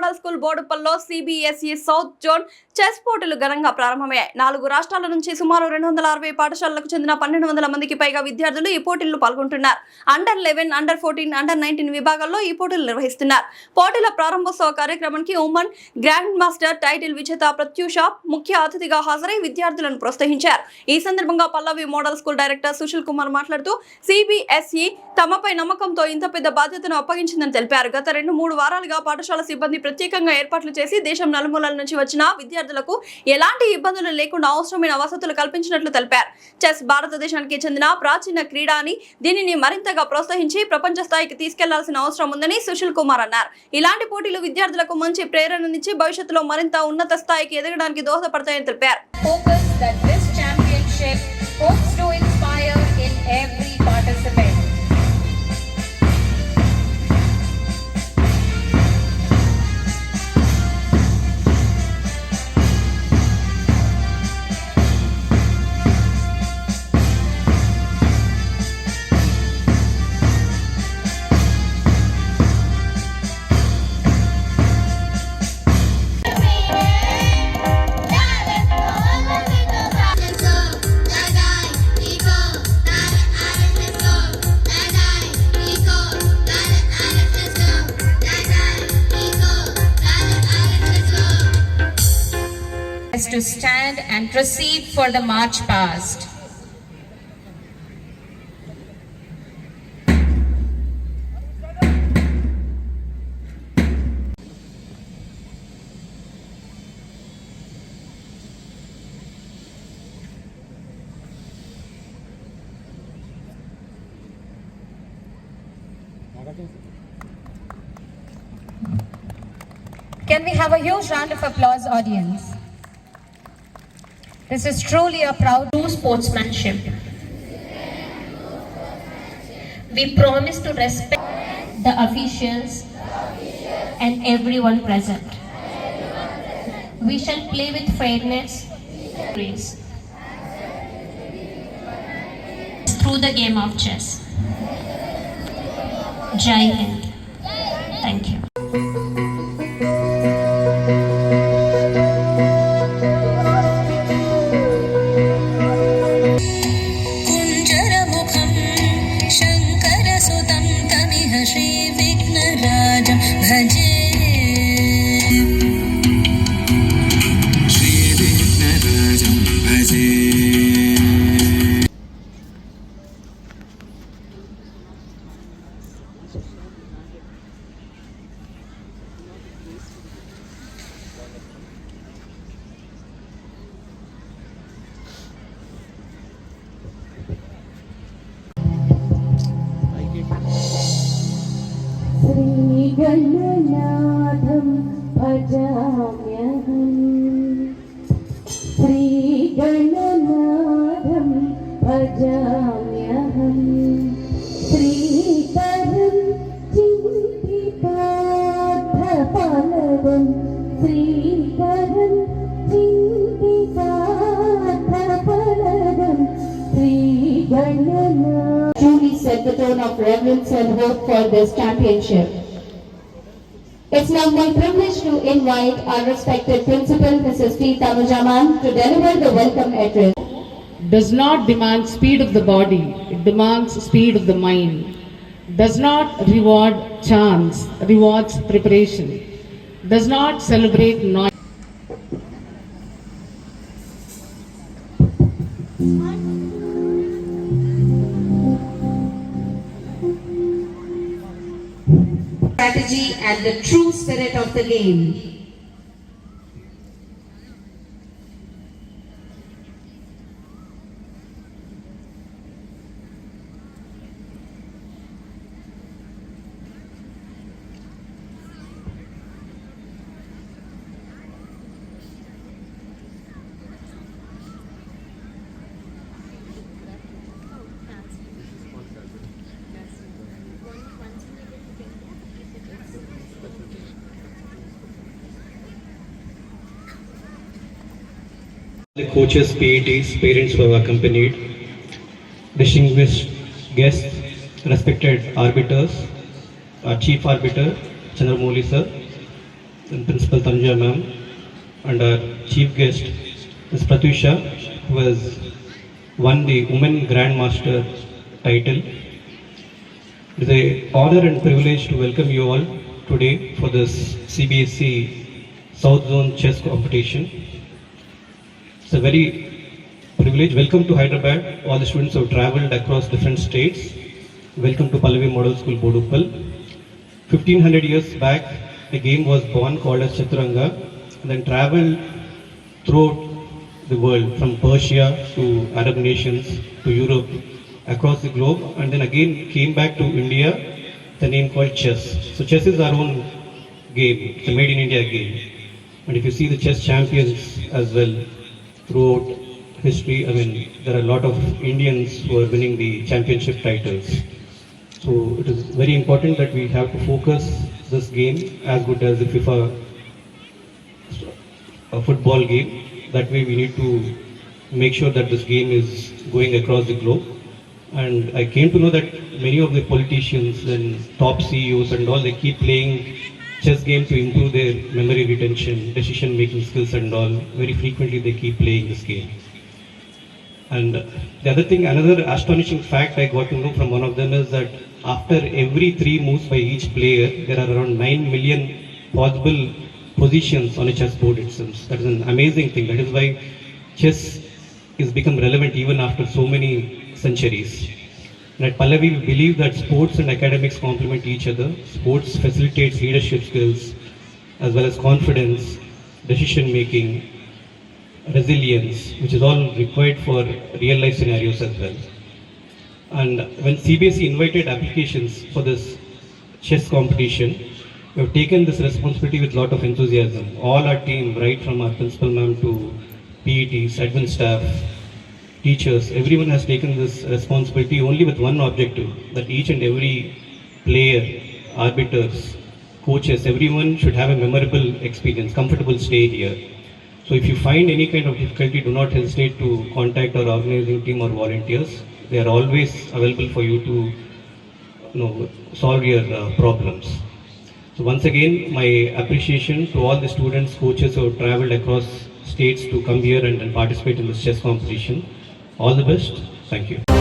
Model school బోడుపల్లో CBSE south zone chess పోటీలు ఘనంగా ప్రారంభమయ్యాయి. 4 రాష్ట్రాల నుంచి సుమారు 260 పాఠశాలలకు చెందిన 1200 మందికి పైగా విద్యార్థులు ఈ పోటీల్లో పాల్గొంటున్నారు. అండర్ 11, అండర్ 14, అండర్ 19 విభాగాల్లో ఈ పోటీలు నిర్వహిస్తున్నారు. పోటీల ప్రారంభోత్సవ కార్యక్రమానికి ఉమెన్ గ్రాండ్ మాస్టర్ టైటిల్ విజేత ప్రత్యూష ముఖ్య అతిథిగా హాజరై విద్యార్థులను ప్రోత్సహించారు. ఈ సందర్భంగా Pallavi model school director Sushil Kumar మాట్లాడుతూ సిబిఎస్ఈ తమపై నమ్మకంతో ఇంత పెద్ద బాధ్యతను అప్పగించిందని తెలిపారు. గత 2-3 వారాలుగా పాఠశాల సిబ్బంది ప్రత్యేకంగా ఏర్పాట్లు చేసి దేశం నలుమూలల నుంచి వచ్చిన విద్యార్థులకు ఎలాంటి ఇబ్బందులు లేకుండా అవసరమైన వసతులు కల్పించినట్లు తెలిపారు. చెస్ భారతదేశానికి చెందిన ప్రాచీన క్రీడ అని దీనిని మరింతగా ప్రోత్సహించి ప్రపంచ స్థాయికి తీసుకెళ్లాల్సిన అవసరం ఉందని సుశీల్ కుమార్ అన్నారు. ఇలాంటి పోటీలు విద్యార్థులకు మంచి ప్రేరణనిచ్చి భవిష్యత్తులో మరింత ఉన్నత స్థాయికి ఎదగడానికి దోహదపడతాయని తెలిపారు. To stand and proceed for the march past. Can we have a huge round of applause, audience? This is truly a proud sportsmanship. We promise to respect the officials and everyone present. We shall play with fairness, grace, through the game of chess. Jai Hind. Thank you. श्रीगणनाथं भजाम्यहम् श्रीगणनाथं भजाम्यहम् श्रीकरं चिन्तितार्थफलदं श्रीकरं चिन्तितार्थफलदं श्रीगणनाथ truly set the tone of reverence and hope for this championship. It's now my privilege to invite our respected principal, Mrs. T. Tanujaman, to deliver the welcome address. Does not demand speed of the body, it demands speed of the mind. Does not reward chance, rewards preparation. Does not celebrate noise. Strategy and the true spirit of the game. The coaches, PETs, parents who have accompanied, distinguished guests, respected arbiters, Chief Arbiter Chandramouli sir, and Principal Tanuja ma'am, and our chief guest, Ms. Pratyusha, who has won the Women Grandmaster title. It is an honor and privilege to welcome you all today for this CBSE South Zone Chess Competition. It's a very privilege. Welcome to Hyderabad. All the students have travelled across different states. Welcome to Pallavi Model School, Boduppal. 1500 years back, a game was born called as Chaturanga, and then travelled throughout the world, from Persia to Arab nations to Europe, across the globe, and then again came back to India, the name called chess. So chess is our own game. It's a made in India game. And if you see the chess champions as well throughout history, I mean, there are a lot of Indians who are winning the championship titles. So it is very important that we have to focus this game as good as the FIFA football game. That way we need to make sure that this game is going across the globe. And I came to know that many of the politicians and top CEOs and all, they keep playing chess game to improve their memory retention, decision making skills and all. Very frequently they keep playing this game. And the other thing, another astonishing fact I got to know from one of them is that after every 3 moves by each player, there are around 9 million possible positions on a chessboard itself. That is an amazing thing. That is why chess is become relevant even after so many centuries. And at Pallavi, we believe that sports and academics complement each other. Sports facilitates leadership skills as well as confidence, decision making, resilience, which is all required for real life scenarios as well. And when CBSE invited applications for this chess competition, we have taken this responsibility with a lot of enthusiasm. All our team, right from our principal ma'am to PETs, admin staff, teachers, everyone has taken this responsibility only with one objective, that each and every player, arbiters, coaches, everyone should have a memorable experience, comfortable stay here. So if you find any kind of difficulty, do not hesitate to contact our organizing team or volunteers. They are always available for you to solve your problems. So once again, my appreciation to all the students, coaches who have travelled across states to come here and participate in this chess competition. All the best. Thank you.